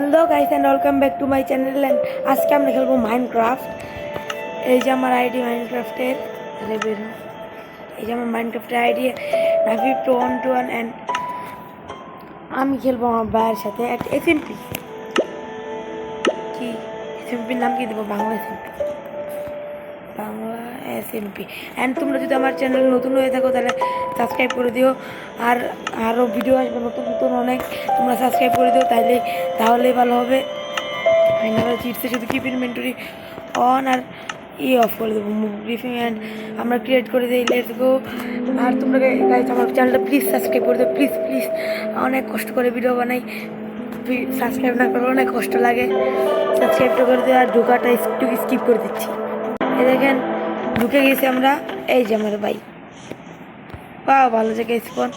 Hello guys and welcome back to my channel and আজকে আমরা খেলবো মাইনক্রাফট। এই যে আমার আইডি মাইনক্রাফটের এই যে আমার মাইনক্রাফটের আইডি নাফি2121 এন্ড আমি খেলবো আমার ভাইয়ের সাথে এসএমপি। কি এসএমপির নাম কি দেবো? বাংলা এসএমপি। অ্যান্ড তোমরা যদি আমার চ্যানেল নতুন হয়ে থাকো তাহলে সাবস্ক্রাইব করে দিও, আর আরও ভিডিও আসবে নতুন নতুন অনেক, তোমরা সাবস্ক্রাইব করে দিও তাহলেই ভালো হবে। আমরা চিটসে শুধু কিপ ইনভেন্টরি অন আর অফ করে দেবো, মুভ ব্রিফিং অ্যান্ড আমরা ক্রিয়েট করে দিই। Let's go. আর তোমরা গাইস আমার চ্যানেলটা প্লিজ সাবস্ক্রাইব করে দিও, প্লিজ প্লিজ। অনেক কষ্ট করে ভিডিও বানাই, সাবস্ক্রাইব না করলে অনেক কষ্ট লাগে। সাবস্ক্রাইবটা করে দিও আর ঢোকাটা একটু স্কিপ করে দিচ্ছি। এই দেখেন ঢুকে গেছি আমরা। এই যে আমার ভাই, বাহ ভালো জায়গায় স্পন।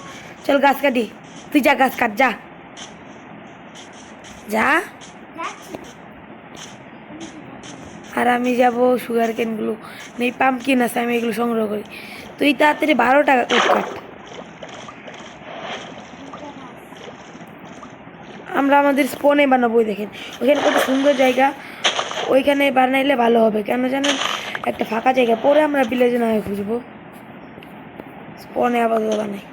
চল গাছ কাটি, তুই যা গাছ কাট, যা যা। আর আমি যাব সুগার কেনগুলো নেই, পাম্পকিন আছে, আমি এগুলো সংগ্রহ করি। তুই তাড়াতাড়ি 12 টাকা কাট। আমরা আমাদের স্পনে বানাবো। দেখেন ওইখানে কত সুন্দর জায়গা, ওইখানে বানাইলে ভালো হবে। কেন জানেন? একটা ফাঁকা জায়গা, পরে আমরা ভিলেজে না খুঁজবো। স্পনে আপাতত বানাই,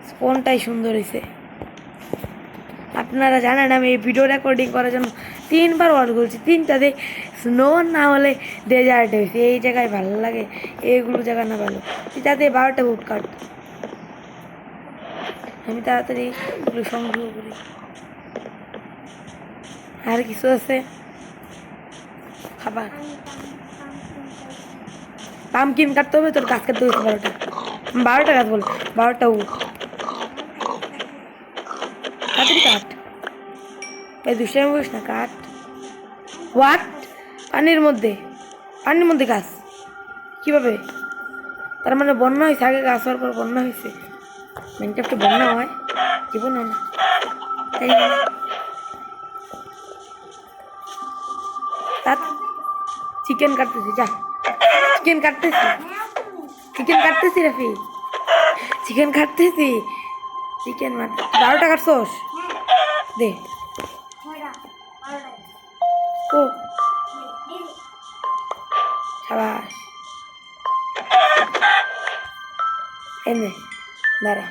স্পনটাই সুন্দর হয়েছে। আপনারা জানেন আমি এই ভিডিও রেকর্ডিং করার জন্য 3বার ওয়ার্ড করছি, 3টাতে স্নো না হলে ডেজার্ট হয়েছে। এই জায়গায় ভালো লাগে, এইগুলো জায়গা না ভালো। তাতে 12টা উড কাট, আমি তাড়াতাড়ি এগুলো সংগ্রহ করি। আর কিছু আছে খাবার? পাম্পকিন কাটতে হবে, তোর গাছ কাটতে হয়েছে 12টা গাছ বল, 12টা উড। তাড়াতাড়ি কাট, এই দুষ্টামি করিস না, কাট। হোয়াট? পানির মধ্যে গাছ কিভাবে? তার মানে বন্যা হয়েছে? আগে গাছ হওয়ার পর বন্যা হয়েছে? মাইনক্রাফটে বন্যা হয়? জীবন হয় না, তাই না? তার চিকেন কাটতেছি, যা চিকেন কাটতেছি রাফি, চিকেন কাটতেছি। চিকেন মানে 12টা কাটছোস? দে ও সাবাস। এনে দাঁড়া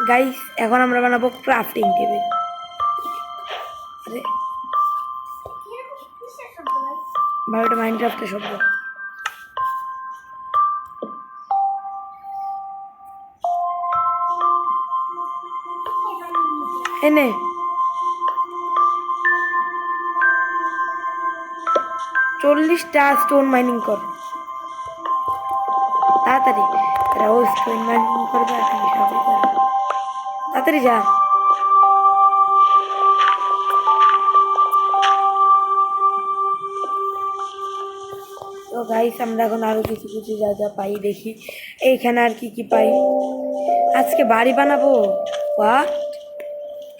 গাইস, এখন আমরা বানাবো ক্রাফটিং টেবিল। আরে 12টা মাইনক্রাফটের শব্দ। এনে 40টা স্টোন মাইনিং কর তাড়াতাড়ি। এরা ও স্টোন মাইনিং করবে আর আমি সবই করবো, তাড়াতাড়ি যা। তো গাইস আমরা এখন আরো কিছু কিছু যা যা পাই দেখি, এইখানে আর কি কি পাই। আজকে বাড়ি বানাবো, হোয়াট?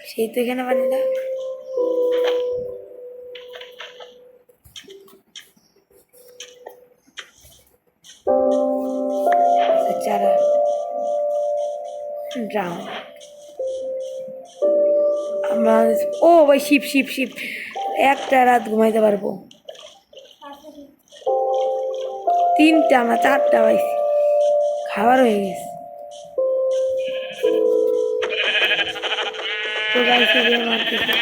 সেই তো এখানে বানি না। চারা ড্রাউন আমরা, ও ভাই শিপ শিপ শিপ, একটা রাত ঘুমাইতে পারবো। 3টা না 4টা পাইছি, খাবার হয়ে গেছে। তো গাইছে যে মারতেছে,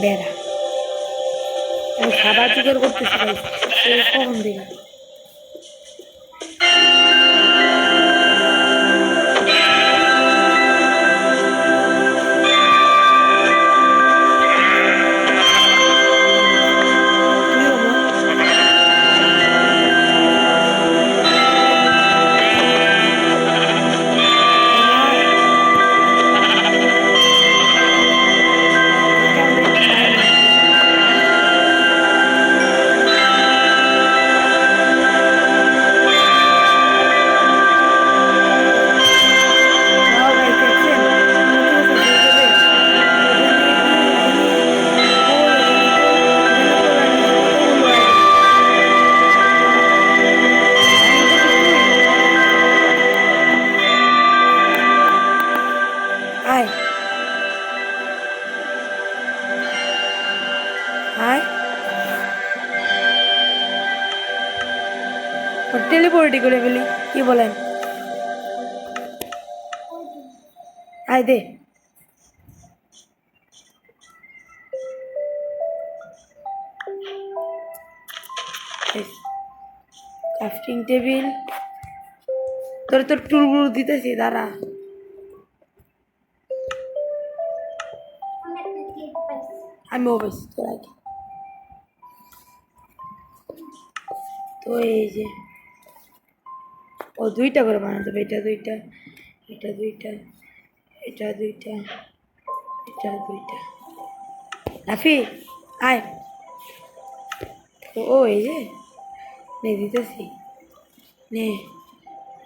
বেড়া আমি খাবার জোগাড় করতেছি কখন দিকে। সিকিউরিটি করে ফেলি, কি বলেন? আয় দে। ক্রাফটিং টেবিল, তোর টুলগুলো দিতেছি, দাঁড়া। আমি পাইছি তোর আগে। তো এই যে ও দুইটা করে বানাতে হবে, এটা দুইটা, এটা দুইটা, এটা দুইটা, এটা দুইটা। রাফি আয়। ও এই যে নে দিতেছি, নে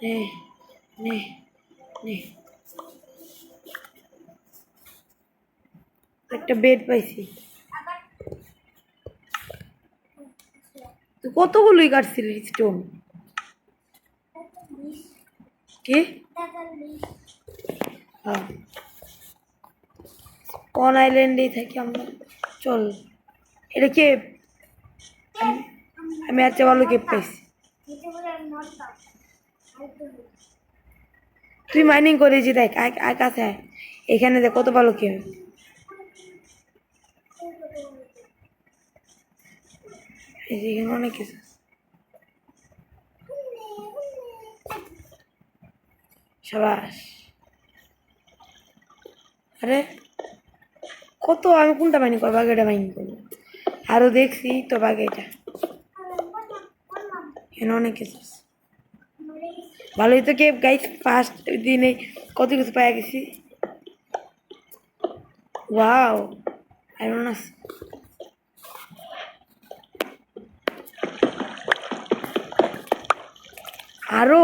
নে নে নে। একটা বেড পাইছি। তুই কতগুলোই কাটছিলি স্টোন? কি? হ্যাঁ, কোন আইল্যান্ডেই থাকি আমরা। চল, এটা কে? আমি আচ্ছা ভালো কেপ পাইছি। তুই মাইনিং করে যে দেখ, কাছে আয়, এখানে দেখ কত ভালো কেপ। এই যে এখানে অনেক কিছু। সাবাস। আরে কত, আমি কোনটা মাইনিং করবো? বাগেটা মাইনিং করবো। আরও দেখছি তো বাগেটা, এখানে অনেক কিছু আছে। ভালোই তো কেপ গাইস, ফার্স্ট দিনে কত কিছু পাই গেছি। ওয়াও, আয়রন আছে। আরো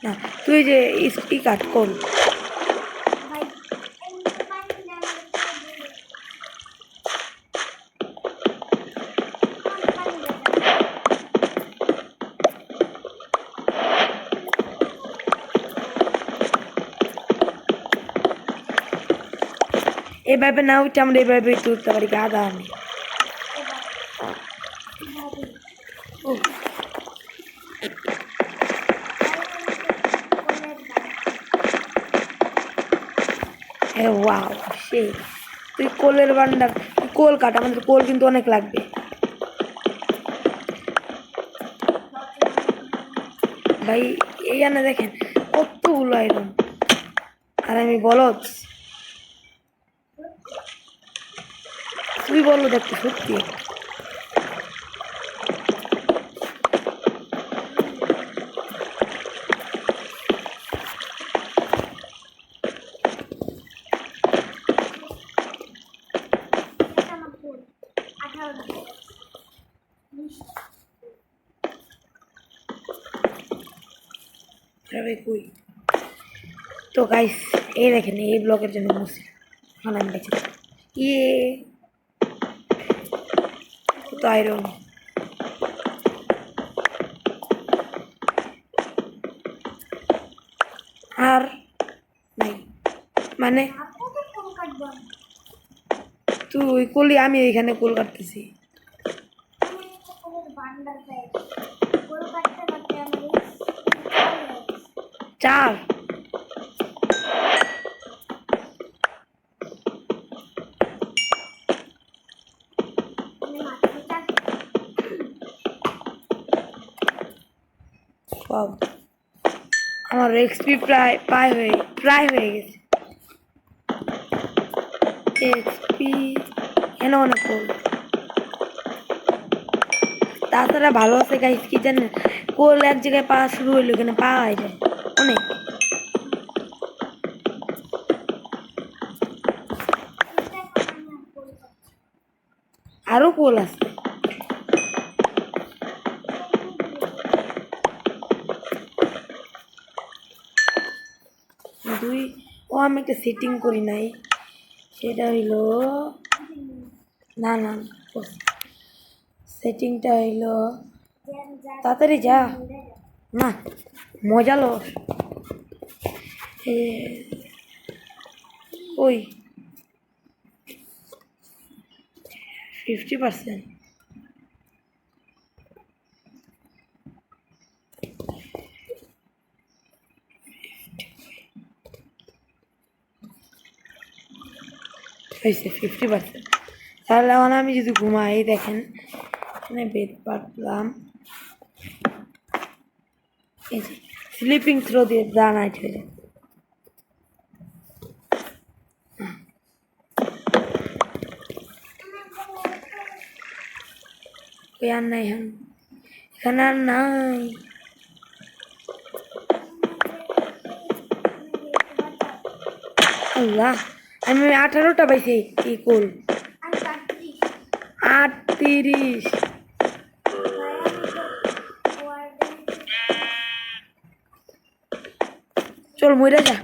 না, তুই যে ই কাট কর। এভাবে না উঠে আমরা এভাবে তুলতে পারি, গাদা আমি। ওয়াও সেই, তুই কোলের বান্ডার, কোল কাট, আমাদের কোল কিন্তু অনেক লাগবে ভাই। এইখানে দেখেন কতগুলো আয়রন, আর আমি বলদ। তুই বলো দেখতে সত্যি। কই তো গাইস, এই দেখেন এই ব্লকের জন্য মুসি এখন আমি বেঁচে ইয়ে তো আয়রন। আর নাই মানে তুই কলি, আমি এখানে কোল কাটতেছি। চার আমার এক্সপি প্রায় হয়ে গেছে। এক্সপি এনে অনেক কোল। তাছাড়া ভালো আছে গাইস, কি জানেন, কোল এক জায়গায় পাওয়া শুরু হইলো, এখানে পাওয়া যায় অনেক। আরো কোল আছে। দুই, ও আমি একটা সেটিং করি নাই, সেটা হইলো, না না সেটিংটা হইলো, তাড়াতাড়ি যা না, মজা লো। ওই 50%। হয়েছে 50%। তাহলে এখন আমি যদি ঘুমাই, দেখেন এখানে বেড পাতলাম, এই যে স্লিপিং থ্রো দিয়ে নাইট হয়ে যায়। আর নাই এখানে আর নাই। আল্লাহ, আমি 18টা পাইছি। কি কোল 38। চল মরে যা।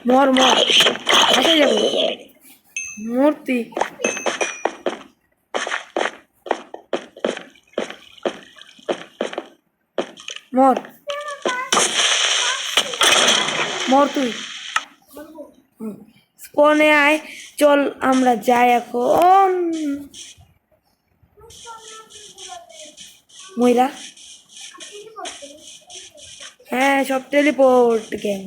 মর মর, আসে যাবো মূর্তি। মর মর তুই। স্পনে আয়, চল আমরা যাই এখন। ময়রা, হ্যাঁ সব টেলিপোর্ট গেম।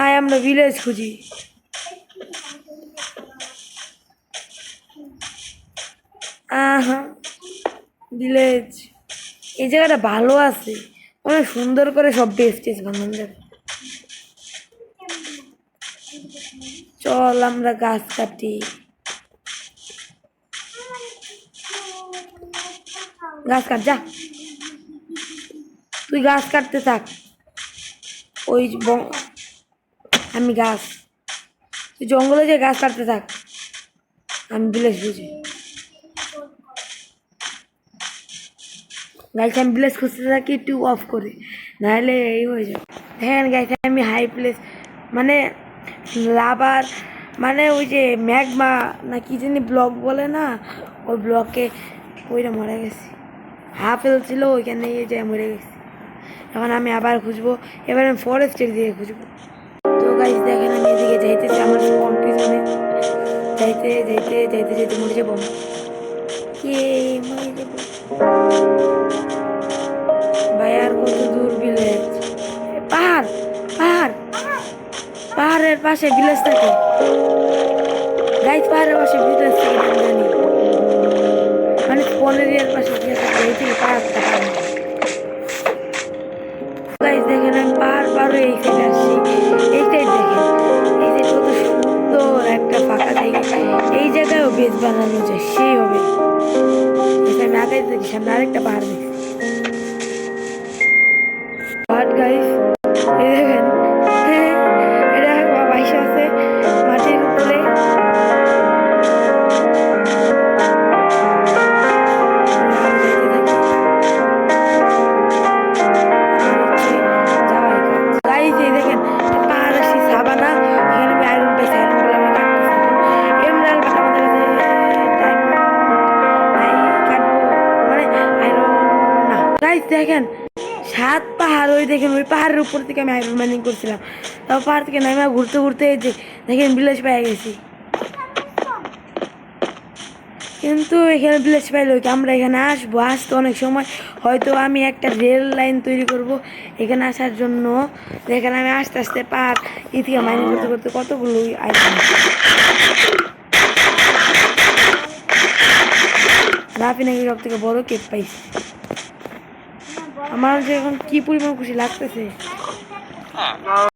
আয় আমরা ভিলেজ খুঁজি। আহা, ভিলেজ এই জায়গাটা ভালো আছে, অনেক সুন্দর করে সব বেস্টেজ বানানো যাবে। চল আমরা গাছ কাটি। গাছ কাট যা, তুই গাছ কাটতে থাক। ওই আমি গাছ, তুই জঙ্গলে যে গাছ কাটতে থাক, আমি ভিলেজ বুঝি। গাইছে আমি ভিলেজ খুঁজতে থাকি, একটু অফ করে, নাহলে এই হয়ে যাবে। দেখেন গাইছে আমি হাই প্লেস মানে লাভার মানে ওই যে ম্যাগমা না কি জানি ব্লক বলে না, ওই ব্লকে ওইটা মরে গেছি। হাফেল ছিল ওইখানে যে মরে গেছি। এখন আমি আবার খুঁজবো, এবার আমি ফরেস্টের দিকে খুঁজবো। তো গাইস দেখেন আমি এদিকে যাইতেছি, আমার ফোন পিছনে যাইতে যাইতে যাইতে যাইতে মরে যাবো। কে মরে যাবো ভাই, আর কত দূর ভিলেজ? পাহাড় পাহাড়, পাহাড়ের পাশে ভিলেজ থাকে গাইস, পাহাড়ের পাশে ভিলেজ থাকে আমি জানি, মানে পনেরিয়ার পাশে গিয়ে থাকে এই থেকে পাহাড়টা পাহাড়। গাইস দেখেন আমি পাহাড় পার হয়ে এই সাইড আসছি, এই সাইড দেখেন, এই সাইড কত সুন্দর একটা ফাঁকা জায়গা, এই জায়গায়ও বেজ বানানো যায়, সেই হবে। আমি আগে দেখি সামনে আরেকটা পাহাড় দেখি। পাহাড় গাইস এই দেখেন, এটা বাইশে আছে মাটির উপরে। গাইস এই দেখেন পাহাড় আসছি সাবানা, এখানে আমি আয়রন পাইছি, আয়রন গুলো আমি কাটতেছি। এমরাল বাট আমাদের টাইম নাই কাটবো, মানে আয়রন না। গাইস দেখেন 7 পাহাড়, ওই দেখেন ওই পাহাড়ের উপর থেকে আমি আয়রন মাইনিং করছিলাম, তাও পাহাড় থেকে নামে ঘুরতে ঘুরতে এই যে দেখেন ভিলেজ পেয়ে গেছি। কিন্তু এখানে ভিলেজ পাইলে কি আমরা এখানে আসবো, আসতে অনেক সময়, হয়তো আমি একটা রেল লাইন তৈরি করব এখানে আসার জন্য। এখানে আমি আস্তে আস্তে পাহাড় ই থেকে মাইনিং করতে করতে কতগুলো আইটেম রাফি নাকি সব থেকে বড় কেক পাইছি। আমার যে এখন কি পরিমাণ খুশি লাগতেছে।